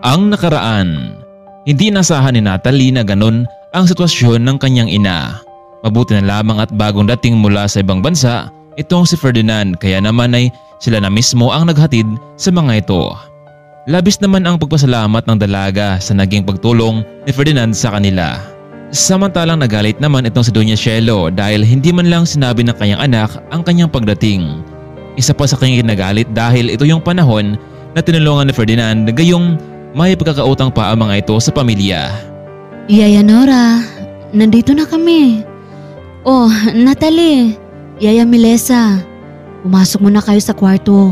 Ang nakaraan. Hindi inasahan ni Natalie na ganun ang sitwasyon ng kanyang ina. Mabuti na lamang at bagong dating mula sa ibang bansa itong si Ferdinand, kaya naman ay sila na mismo ang naghatid sa mga ito. Labis naman ang pagpasalamat ng dalaga sa naging pagtulong ni Ferdinand sa kanila. Samantalang nagalit naman itong si Doña Cielo dahil hindi man lang sinabi ng kanyang anak ang kanyang pagdating. Isa pa sa kanyang nagalit dahil ito yung panahon na tinulungan ni Ferdinand, gayong may pagkakautang pa ang mga ito sa pamilya. Yaya Nora, nandito na kami. Oh, Natalie, Yaya Melissa, pumasok muna kayo sa kwarto.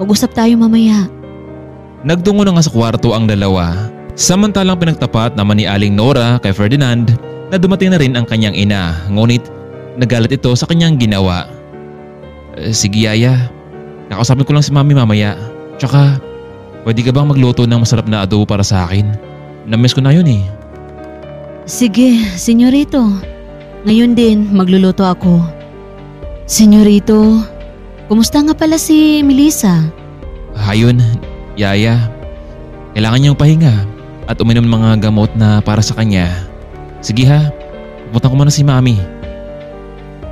Mag-usap tayo mamaya. Nagtungo na nga sa kwarto ang dalawa. Samantalang pinagtapat naman ni Aling Nora kay Ferdinand na dumating na rin ang kanyang ina, ngunit nagalit ito sa kanyang ginawa. Sige Yaya, nakausapin ko lang si Mami mamaya. Tsaka pwede ka bang magluto ng masarap na adobo para sa akin? Namiss ko na yun eh. Sige, senyorito. Ngayon din magluluto ako. Senyorito, kumusta nga pala si Melissa? Ayun, Yaya. Kailangan niyang pahinga at uminom ng mga gamot na para sa kanya. Sige ha, pupunta ko muna si Mami.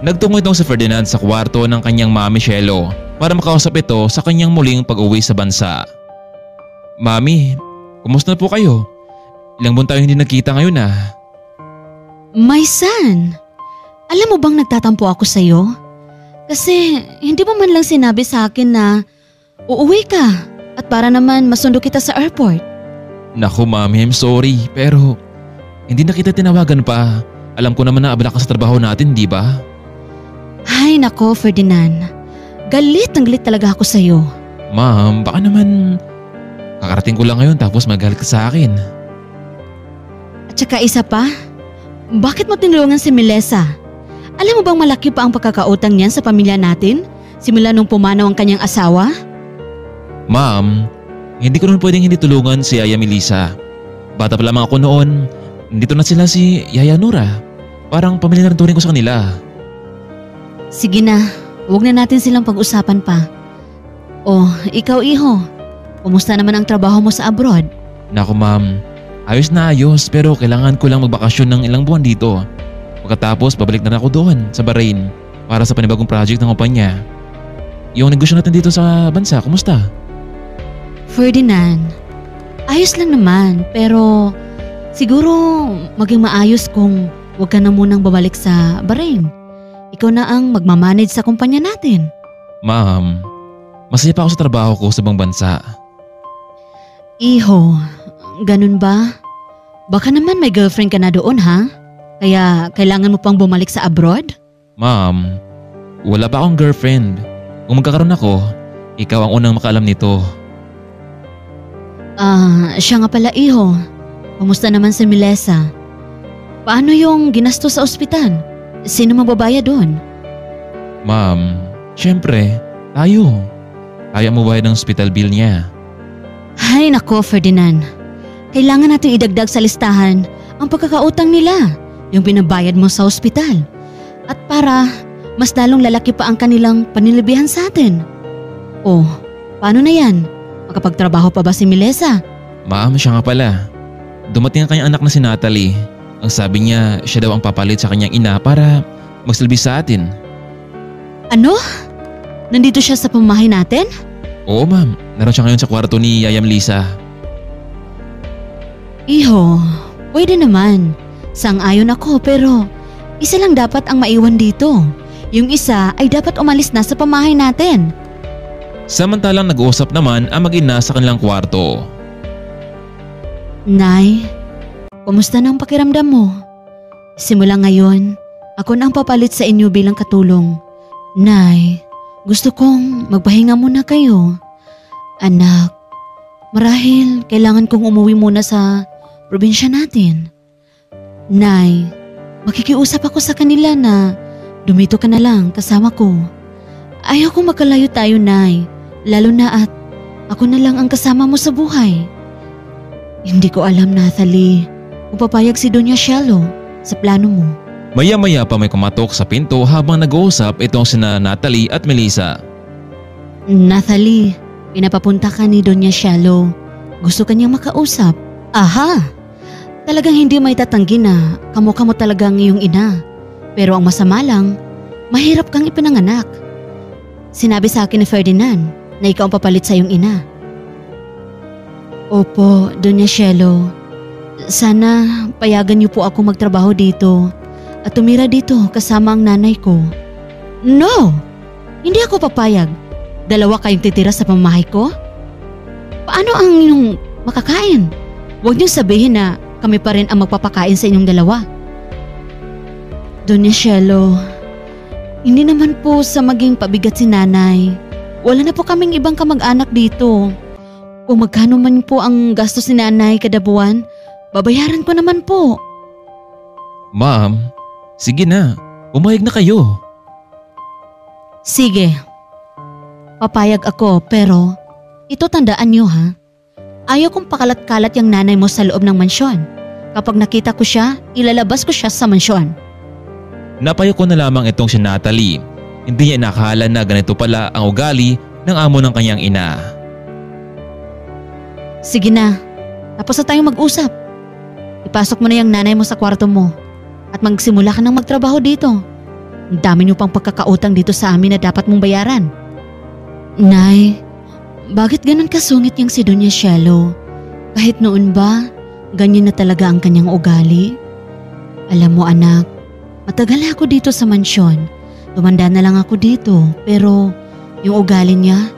Nagtungo itong si Ferdinand sa kwarto ng kanyang Mami Cielo para makausap ito sa kanyang muling pag-uwi sa bansa. Mami, kumusta na po kayo? Ilang buwan tayo hindi nagkita ngayon ah. My son, alam mo bang nagtatampo ako sa'yo? Kasi hindi mo man lang sinabi sa akin na uuwi ka at para naman masundo kita sa airport. Naku Mami, I'm sorry pero hindi na kita tinawagan pa. Alam ko naman na abala ka sa trabaho natin, di ba? Ay nako Ferdinand, galit talaga ako sa'yo. Ma'am, baka naman kakarating ko lang ngayon tapos magalit ka sa akin. At saka isa pa, bakit mo tinulungan si Melissa? Alam mo bang malaki pa ang pagkakautang niyan sa pamilya natin simula nung pumanaw ang kanyang asawa? Ma'am, hindi ko naman pwedeng hindi tulungan si Yaya Melissa. Bata pa lamang ako noon, nandito na sila si Yaya Nora. Parang pamilya na rin turing ko sa kanila. Sige na, huwag na natin silang pag-usapan pa. Oh, ikaw iho, kumusta naman ang trabaho mo sa abroad? Naku ma'am, ayos na ayos pero kailangan ko lang magbakasyon ng ilang buwan dito. Pagkatapos babalik na ako doon sa Bahrain para sa panibagong project ng kumpanya. Yung negosyo natin dito sa bansa, kumusta? Ferdinand, ayos lang naman pero siguro maging maayos kung huwag ka na munang babalik sa Bahrain. Ikaw na ang magmamanage sa kumpanya natin. Ma'am, masaya pa ako sa trabaho ko sa ibang bansa. Iho, ganun ba? Baka naman may girlfriend ka na doon ha? Kaya kailangan mo pang bumalik sa abroad? Ma'am, wala pa akong girlfriend. Kung magkakaroon ako, ikaw ang unang makaalam nito. Siya nga pala iho. Kumusta naman si Melissa? Paano yung ginastos sa ospital? Sino mababayad doon? Ma'am, syempre, tayo. Kaya mo bayad ng hospital bill niya. Ay nako Ferdinand. Kailangan natin idagdag sa listahan ang pagkakautang nila, yung pinabayad mo sa ospital. At para mas lalong lalaki pa ang kanilang panilibihan sa atin. Oh, paano na yan? Makapagtrabaho pa ba si Melissa? Ma'am, siya nga pala. Dumating ang kanyang anak na si Natalie. Ang sabi niya, siya daw ang papalit sa kanyang ina para magsilbi sa atin. Ano? Nandito siya sa pamamahay natin? Oo ma'am, naroon siya ngayon sa kwarto ni Yaya Melissa. Iho, pwede naman. Sang-ayon ako pero isa lang dapat ang maiwan dito. Yung isa ay dapat umalis na sa pamamahay natin. Samantalang nag-uusap naman ang mag-ina sa kanilang kwarto. Nay, kumusta na ang pakiramdam mo? Simula ngayon, ako na ang papalit sa inyo bilang katulong. Nay, gusto kong magpahinga muna kayo. Anak, marahil kailangan kong umuwi muna sa probinsya natin. Nay, makikiusap ako sa kanila na dumito ka na lang kasama ko. Ayaw kong makalayo tayo, Nay, lalo na at ako na lang ang kasama mo sa buhay. Hindi ko alam, Natalie, kung papayag si Doña Cielo sa plano mo. Maya-maya pa may kumatok sa pinto habang nag-uusap itong sina Natalie at Melissa. Natalie, pinapapunta ka ni Doña Cielo. gusto kanyang makausap. Aha! Talagang hindi may tatanggi na kamukha mo talaga ang iyong ina. Pero ang masama lang, mahirap kang ipinanganak. Sinabi sa akin ni Ferdinand na ikaw ang papalit sa iyong ina. Opo, Doña Cielo. Sana payagan niyo po ako magtrabaho dito at tumira dito kasama ang nanay ko. No! Hindi ako papayag. Dalawa kayong titira sa pamamahay ko? Paano ang inyong makakain? Huwag niyong sabihin na kami pa rin ang magpapakain sa inyong dalawa. Doña Cielo, hindi naman po sa maging pabigat si nanay. Wala na po kaming ibang kamag-anak dito. Kung magkano man po ang gastos ni nanay kada buwan, babayaran ko naman po. Ma'am, sige na. Pumayag na kayo. Sige. Papayag ako pero ito tandaan niyo ha. Ayaw kong pakalat-kalat yung nanay mo sa loob ng mansyon. Kapag nakita ko siya, ilalabas ko siya sa mansyon. Napayo ko na lamang itong si Natalie. Hindi niya inakala na ganito pala ang ugali ng amo ng kanyang ina. Sige na, tapos na tayong mag-usap. Ipasok mo na yung nanay mo sa kwarto mo at magsimula ka ng magtrabaho dito. Ang dami niyo pang pagkakautang dito sa amin na dapat mong bayaran. Nay, bakit ganun kasungit yung si Doña Cielo? Kahit noon ba, ganyan na talaga ang kanyang ugali? Alam mo anak, matagal na ako dito sa mansyon. Tumanda na lang ako dito pero yung ugali niya,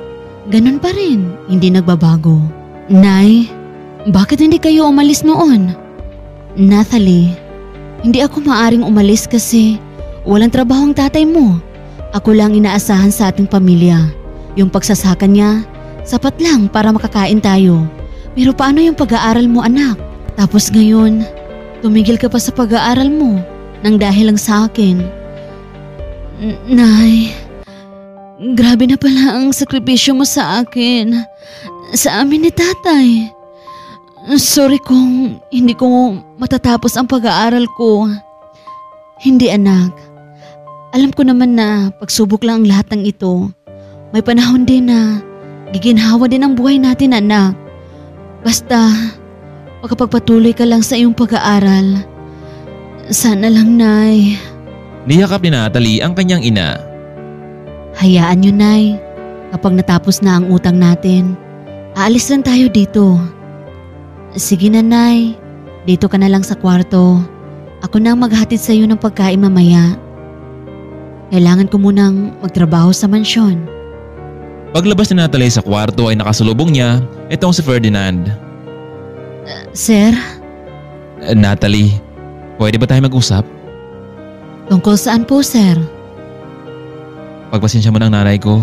ganun pa rin, hindi nagbabago. Nay, bakit hindi kayo umalis noon? Natalie, hindi ako maaring umalis kasi walang trabaho ang tatay mo. Ako lang inaasahan sa ating pamilya. Yung pagsasaka niya, sapat lang para makakain tayo. Pero paano yung pag-aaral mo anak? Tapos ngayon, tumigil ka pa sa pag-aaral mo nang dahil lang sa akin. Nay, grabe na pala ang sakripisyo mo sa akin. Sa amin ni tatay. Sorry kung hindi ko matatapos ang pag-aaral ko. Hindi anak. Alam ko naman na pagsubok lang ang lahat ng ito. May panahon din na giginhawa din ang buhay natin anak. Basta makapagpatuloy ka lang sa iyong pag-aaral. Sana lang nay. Niyakap ni Natalie ang kanyang ina. Hayaan niyo nay. Kapag natapos na ang utang natin, aalis lang tayo dito. Sige na nay. Dito ka na lang sa kwarto. Ako na ang maghatid sa iyo ng pagkain mamaya. Kailangan ko munang magtrabaho sa mansyon. Paglabas ni Natalie sa kwarto ay nakasalubong niya itong si Ferdinand. Sir? Natalie, pwede ba tayo mag-usap? Tungkol saan po sir? Pagpasensya mo ng nanay ko.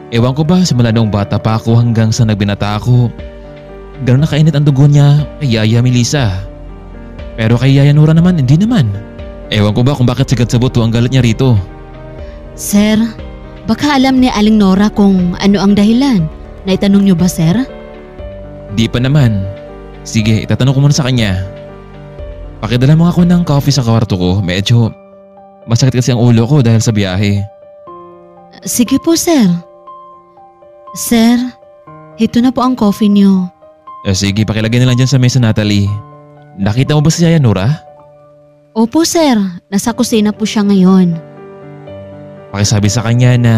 Ewan ko ba simula noong bata pa ako hanggang sa nagbinata ako. Gano'n na kainit ang dugo niya kay Yaya Melissa. Pero kay Yaya Nora naman, hindi naman. Ewan ko ba kung bakit sigat sa buto ang galit niya rito. Sir, baka alam ni Aling Nora kung ano ang dahilan. Naitanong niyo ba sir? Di pa naman. Sige, itatanong ko muna sa kanya. Pakidala mo ako ng coffee sa kwarto ko. Medyo masakit kasi ang ulo ko dahil sa biyahe. Sige po sir. Sir, ito na po ang coffee niyo. Sige, pakilagay na lang dyan sa mesa Natalie. Nakita mo ba si Yaya Nora? Opo sir, nasa kusina po siya ngayon. Pakisabi sa kanya na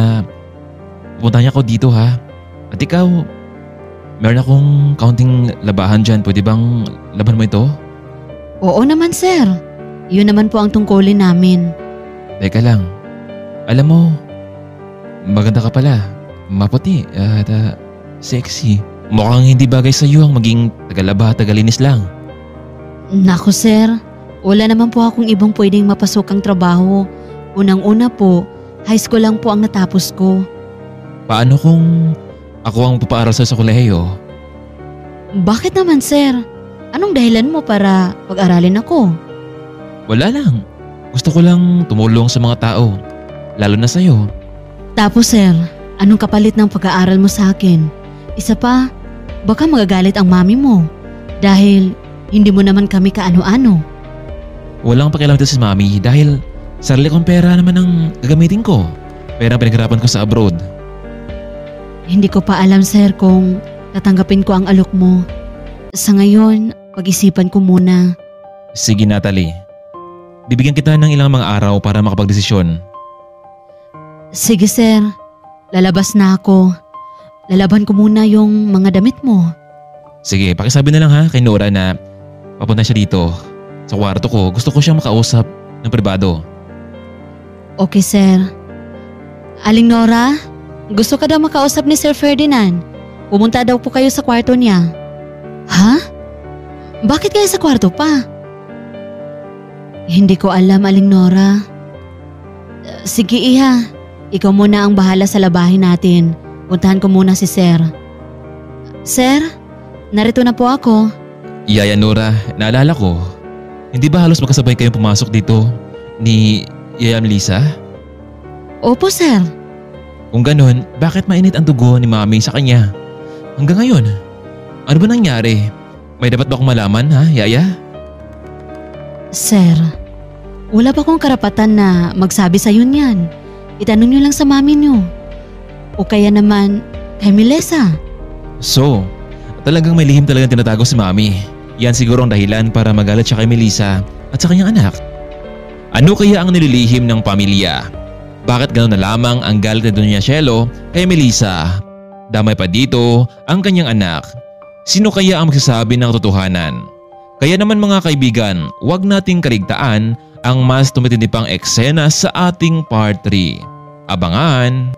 pupunta niya ako dito ha. At ikaw, meron akong kaunting labahan dyan. Pwede bang laban mo ito? Oo naman sir. Yun naman po ang tungkulin namin. Teka lang. Alam mo, maganda ka pala. Maputi at sexy. Mukhang hindi bagay sa iyo ang maging tagalaba, tagalinis lang. Naku sir, wala naman po akong ibang pwedeng mapasok ang trabaho. Unang-una po, high school lang po ang natapos ko. Paano kung ako ang papaaral sa kolehiyo? Bakit naman sir? Anong dahilan mo para pag-aralin ako? Wala lang. Gusto ko lang tumulong sa mga tao. Lalo na sa'yo. Tapos sir, anong kapalit ng pag-aaral mo sa akin? Isa pa, baka magagalit ang mami mo. Dahil hindi mo naman kami kaano-ano. Walang pakialam ito si mami dahil sarili kong pera naman ang gagamitin ko. Pera ang pinaghirapan ko sa abroad. Hindi ko pa alam sir kung tatanggapin ko ang alok mo. Sa ngayon, pag-isipan ko muna. Sige Natalie. Bibigyan kita ng ilang mga araw para makapagdesisyon. Sige sir, lalabas na ako. Lalaban ko muna yung mga damit mo. Sige, pakisabi na lang ha kay Nora na papunta siya dito sa kwarto ko. Gusto ko siyang makausap ng pribado. Okay sir. Aling Nora, gusto ka daw makausap ni Sir Ferdinand. Pumunta daw po kayo sa kwarto niya. Ha? Bakit kayo sa kwarto pa? Hindi ko alam, Aling Nora. Sige Iha, ikaw muna ang bahala sa labahin natin. Puntahan ko muna si Sir. Sir, narito na po ako. Yaya Nora, naalala ko. Hindi ba halos magkasabay kayong pumasok dito ni Yaya Melissa? Opo sir. Kung ganun, bakit mainit ang dugo ni Mami sa kanya? Hanggang ngayon, ano ba nangyari? May dapat ba akong malaman ha, Yaya? Sir, wala pa akong karapatan na magsabi sa yun yan. Itanong niyo lang sa mami niyo. O kaya naman kay Melissa. So, talagang may lihim talagang tinatago si Mami. Yan siguro ang dahilan para magalit siya kay Melissa at sa kanyang anak. Ano kaya ang nililihim ng pamilya? Bakit gano'n na lamang ang galit ni Doña Cielo kay Melissa? Damay pa dito ang kanyang anak. Sino kaya ang magsasabi ng katotohanan? Kaya naman mga kaibigan, huwag nating kaligtaan ang mas tumitindi pang eksena sa ating part 3. Abangan!